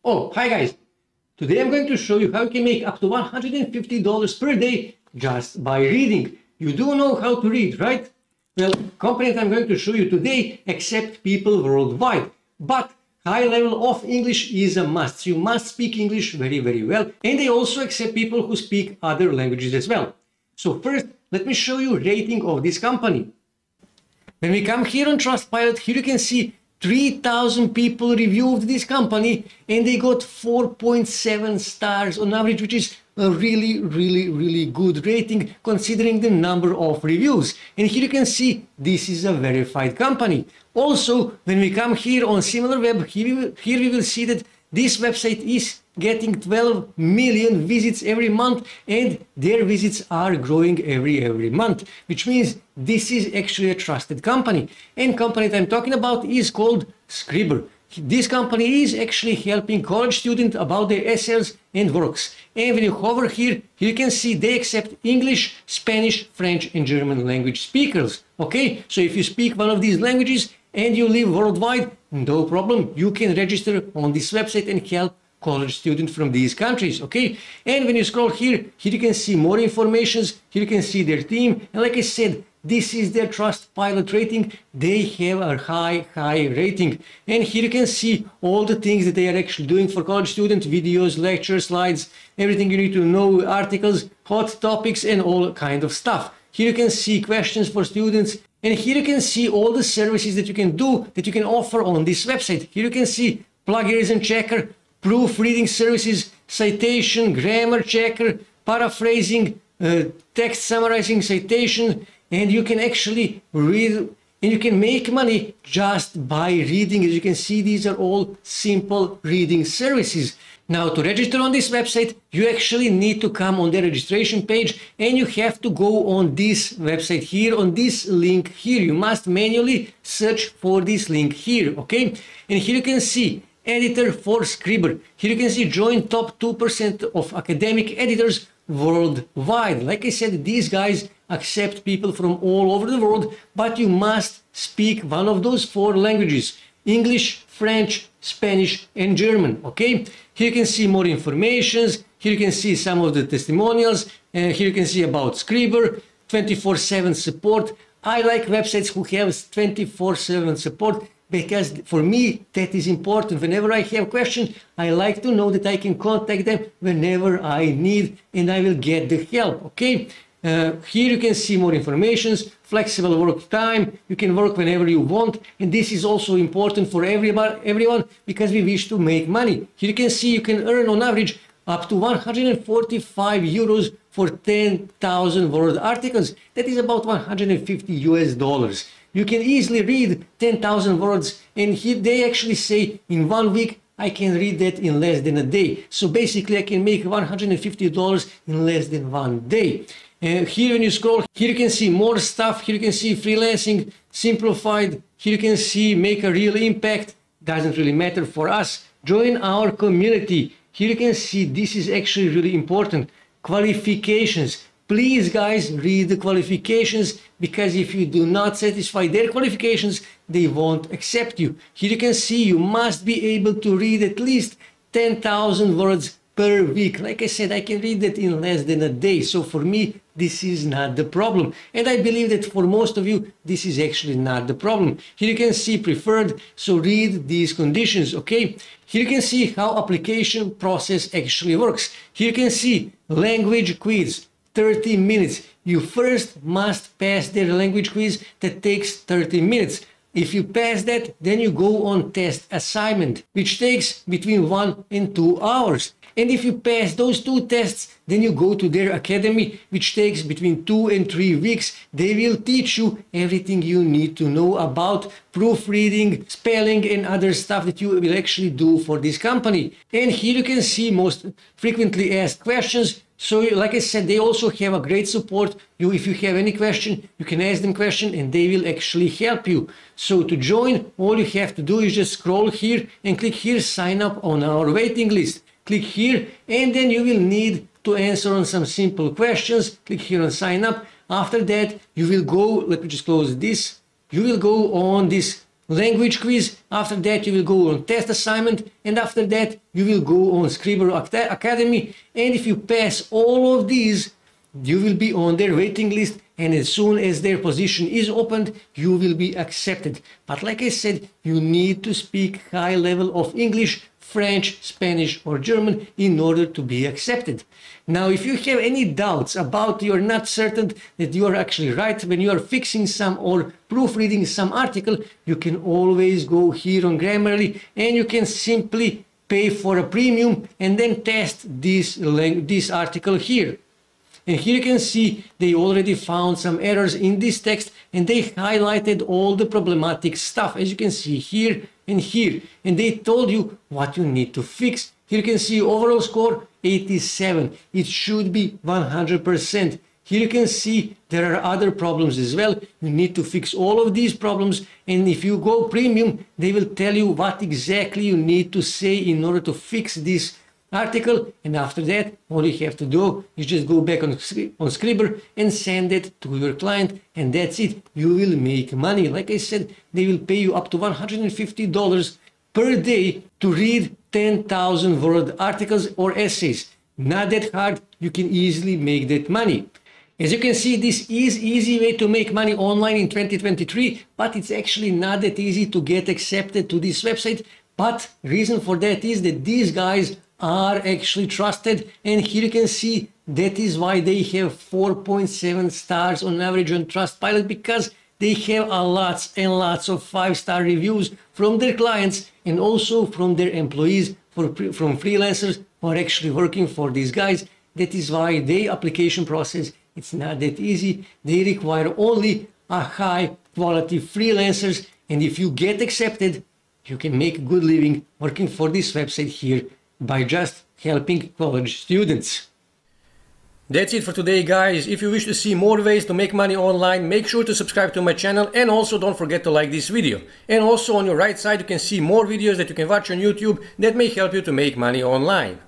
Oh, hi guys! Today I'm going to show you how you can make up to $150 per day just by reading. You do know how to read, right? Well, companies I'm going to show you today accept people worldwide, but high level of English is a must. You must speak English very, very well, and they also accept people who speak other languages as well. So first, let me show you rating of this company. When we come here on Trustpilot, here you can see 3,000 people reviewed this company and they got 4.7 stars on average, which is a really good rating considering the number of reviews. And here you can see this is a verified company. Also, when we come here on SimilarWeb, here we will see that this website is getting 12 million visits every month and their visits are growing every month, which means this is actually a trusted company. And company that I'm talking about is called Scribr. This company is actually helping college students about their essays and works. And when you hover here, you can see they accept English, Spanish, French and German language speakers. Okay, so if you speak one of these languages and you live worldwide, no problem, you can register on this website and help college students from these countries. Okay, and when you scroll here you can see more informations. Here you can see their team, and like I said, this is their Trustpilot rating. They have a high rating, and here you can see all the things that they are actually doing for college students: videos, lectures, slides, everything you need to know, articles, hot topics and all kind of stuff. Here you can see questions for students, and here you can see all the services that you can do, that you can offer on this website. Here you can see plagiarism checker, proofreading services, citation, grammar checker, paraphrasing, text summarizing, citation, and you can actually read and you can make money just by reading. As you can see, these are all simple reading services. Now, to register on this website, you actually need to come on the registration page and you have to go on this website here, on this link here. You must manually search for this link here, okay? And here you can see editor for Scribr. Here you can see join top 2% of academic editors worldwide. Like I said, these guys accept people from all over the world, but you must speak one of those 4 languages: English, French, Spanish and German. Okay, here you can see more informations. Here you can see some of the testimonials, and here you can see about Scribr, 24/7 support. I like websites who have 24/7 support, because for me that is important. Whenever I have a question, I like to know that I can contact them whenever I need and I will get the help. Okay, here you can see more informations: flexible work time, you can work whenever you want, and this is also important for everyone because we wish to make money. Here you can see you can earn on average up to 145 euros for 10,000 word articles. That is about $150 US. You can easily read 10,000 words, and here they actually say in 1 week I can read that in less than a day. So basically I can make $150 in less than 1 day. And here when you scroll, here you can see more stuff. Here you can see freelancing, simplified. Here you can see make a real impact. Doesn't really matter for us. Join our community. Here you can see this is actually really important. Qualifications. Please guys, read the qualifications, because if you do not satisfy their qualifications, they won't accept you. Here you can see you must be able to read at least 10,000 words per week. Like I said, I can read that in less than a day. So for me, this is not the problem. And I believe that for most of you, this is actually not the problem. Here you can see preferred. So read these conditions, okay? Here you can see how application process actually works. Here you can see language quiz, 30 minutes. You first must pass their language quiz that takes 30 minutes. If you pass that, then you go on test assignment, which takes between 1 and 2 hours. And if you pass those 2 tests, then you go to their academy, which takes between 2 and 3 weeks. They will teach you everything you need to know about proofreading, spelling and other stuff that you will actually do for this company. And here you can see most frequently asked questions. So like I said, they also have a great support. If you have any question, you can ask them question and they will actually help you. So to join, all you have to do is just scroll here and click here, sign up on our waiting list. Click here and then you will need to answer on some simple questions. Click here on sign up. After that, you will go, let me just close this. You will go on this language quiz, after that you will go on test assignment, and after that you will go on Scriber Academy, and if you pass all of these, you will be on their waiting list, and as soon as their position is opened, you will be accepted. But like I said, you need to speak high level of English, French, Spanish or German in order to be accepted. Now, if you have any doubts about you're not certain that you are actually right when you are fixing some or proofreading some article, you can always go here on Grammarly and you can simply pay for a premium and then test this article here. And here you can see they already found some errors in this text and they highlighted all the problematic stuff, as you can see here and here. And they told you what you need to fix. Here you can see overall score 87. It should be 100%. Here you can see there are other problems as well. You need to fix all of these problems. And if you go premium, they will tell you what exactly you need to say in order to fix this article, and after that all you have to do is just go back on Scriber and send it to your client, and that's it. You will make money. Like I said, they will pay you up to $150 per day to read 10,000 word articles or essays. Not that hard. You can easily make that money. As you can see, this is easy way to make money online in 2023, but it's actually not that easy to get accepted to this website. But reason for that is that these guys are actually trusted, and here you can see that is why they have 4.7 stars on average on Trustpilot, because they have a lots and lots of 5-star reviews from their clients and also from their employees, from freelancers who are actually working for these guys. That is why their application process, it's not that easy. They require only a high quality freelancers, and if you get accepted, you can make a good living working for this website here by just helping college students. That's it for today, guys. If you wish to see more ways to make money online, make sure to subscribe to my channel, and also don't forget to like this video. And also on your right side you can see more videos that you can watch on YouTube that may help you to make money online.